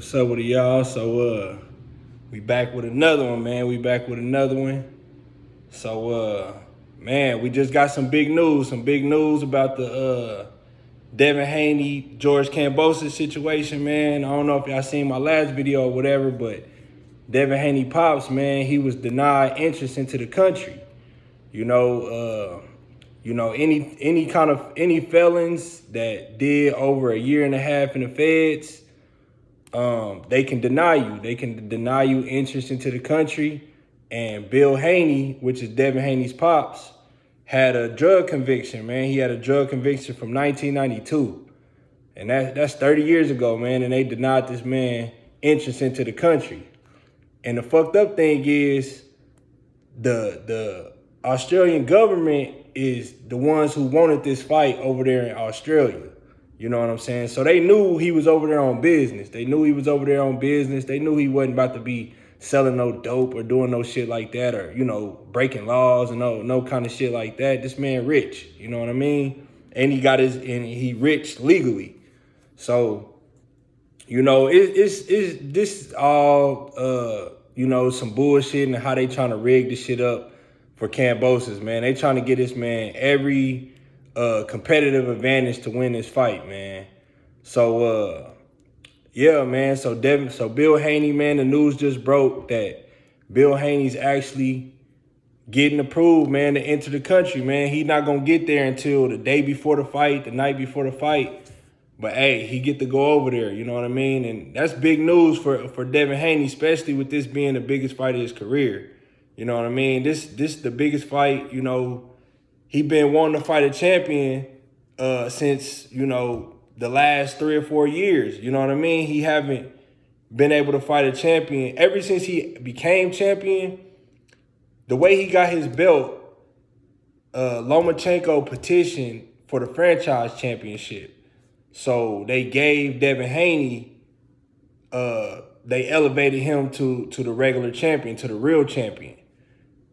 What's up with y'all? So we back with another one, man. We back with another one. So man, we just got some big news. Some big news about the Devin Haney, George Kambosos situation, man. I don't know if y'all seen my last video or whatever, but Devin Haney pops, man, he was denied entrance into the country. Any felons that did over a year and a half in the feds, they can deny you. They can deny you entrance into the country. And Bill Haney, which is Devin Haney's pops, had a drug conviction, man. He had a drug conviction from 1992. And that's 30 years ago, man. And they denied this man entrance into the country. And the fucked up thing is the Australian government is the ones who wanted this fight over there in Australia. You know what I'm saying? So they knew he was over there on business. They knew he was over there on business. They knew he wasn't about to be selling no dope or doing no shit like that, or, breaking laws and no kind of shit like that. This man rich, you know what I mean? And he rich legally. So, this is all, some bullshit and how they trying to rig this shit up for Kambosos, man. They trying to get this man every competitive advantage to win this fight, man. So, yeah, man. So Bill Haney, man, the news just broke that Bill Haney's actually getting approved, man, to enter the country, man. He's not gonna get there until the day before the fight, the night before the fight. But hey, he get to go over there, you know what I mean? And that's big news for Devin Haney, especially with this being the biggest fight of his career. You know what I mean? This the biggest fight, he been wanting to fight a champion since, the last 3 or 4 years. You know what I mean? He haven't been able to fight a champion. Ever since he became champion, the way he got his belt, Lomachenko petitioned for the franchise championship. So they gave Devin Haney, they elevated him to the regular champion, to the real champion.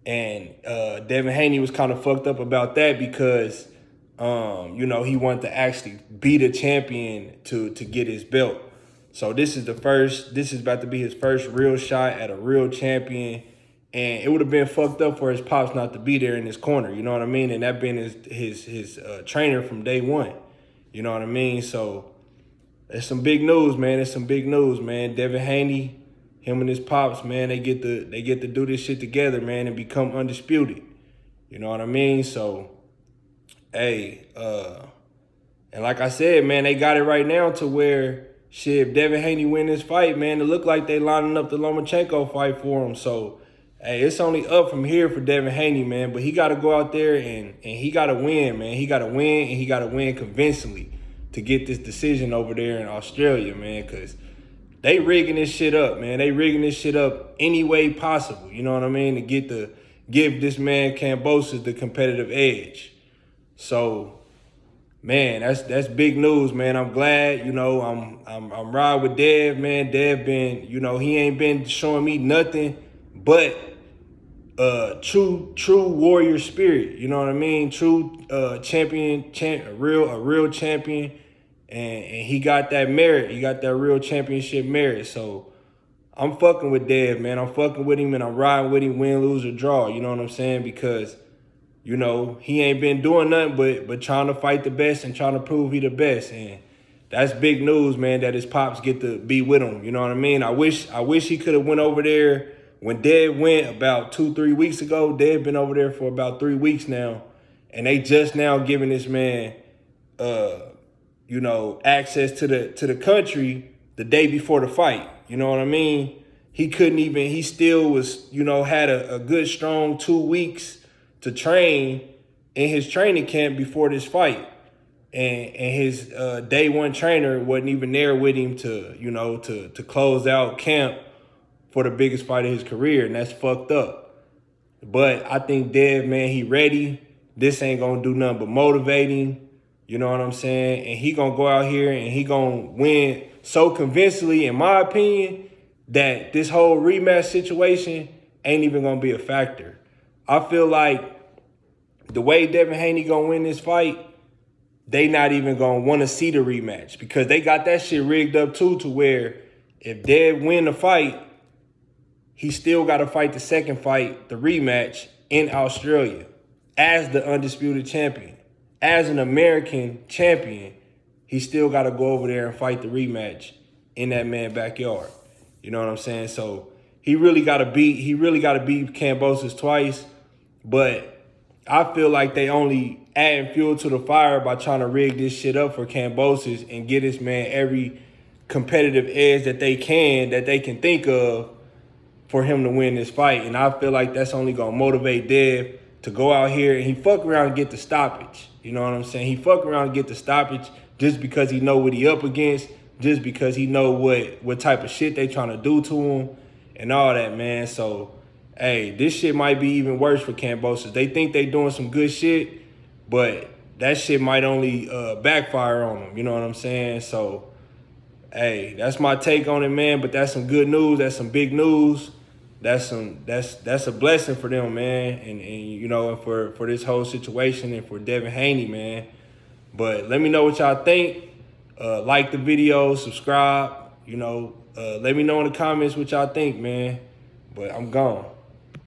And Devin Haney was kind of fucked up about that because, he wanted to actually be the champion to get his belt. So this is about to be his first real shot at a real champion. And it would have been fucked up for his pops not to be there in his corner, you know what I mean? And that been his trainer from day one, you know what I mean? So it's some big news, man. It's some big news, man. Devin Haney, him and his pops, man, they get to do this shit together, man, and become undisputed. You know what I mean? So, hey, and like I said, man, they got it right now to where, shit, if Devin Haney win this fight, man, it look like they lining up the Lomachenko fight for him. So, hey, it's only up from here for Devin Haney, man. But he got to go out there and he got to win, man. He got to win, and he got to win convincingly to get this decision over there in Australia, man, because they rigging this shit up, man. They rigging this shit up any way possible, you know what I mean, to give this man Kambosos the competitive edge. So, man, that's big news, man. I'm glad, I'm riding with Dev, man. Dev been, he ain't been showing me nothing but true warrior spirit, you know what I mean? True a real champion. And he got that merit. He got that real championship merit. So I'm fucking with Dev, man. I'm fucking with him and I'm riding with him, win, lose, or draw. You know what I'm saying? Because, he ain't been doing nothing but trying to fight the best and trying to prove he the best. And that's big news, man, that his pops get to be with him. You know what I mean? I wish he could have went over there when Dev went about 2-3 weeks ago. Dev been over there for about 3 weeks now. And they just now giving this man access to the country the day before the fight. You know what I mean? He still was, had a good strong 2 weeks to train in his training camp before this fight. And his day one trainer wasn't even there with him to close out camp for the biggest fight of his career. And that's fucked up. But I think Dev, man, he ready. This ain't gonna do nothing but motivate him. You know what I'm saying? And he gonna go out here and he gonna win so convincingly, in my opinion, that this whole rematch situation ain't even gonna be a factor. I feel like the way Devin Haney gonna win this fight, they not even gonna want to see the rematch because they got that shit rigged up too, to where If Dev win the fight, he still got to fight the second fight, the rematch, in Australia as the undisputed champion. As an American champion, he still got to go over there and fight the rematch in that man's backyard. You know what I'm saying? So he really got to beat Kambosos twice, but I feel like they only adding fuel to the fire by trying to rig this shit up for Kambosos and get this man every competitive edge that they can think of for him to win this fight. And I feel like that's only going to motivate Dev to go out here and he fuck around and get the stoppage. You know what I'm saying? He fuck around and get the stoppage just because he know what he up against, just because he know what type of shit they trying to do to him and all that, man. So, hey, this shit might be even worse for Kambosos. They think they doing some good shit, but that shit might only backfire on them. You know what I'm saying? So, hey, that's my take on it, man. But that's some good news. That's some big news. That's a blessing for them, man. And you know, for this whole situation and for Devin Haney, man. But let me know what y'all think. Like the video, subscribe. You know, let me know in the comments what y'all think, man. But I'm gone.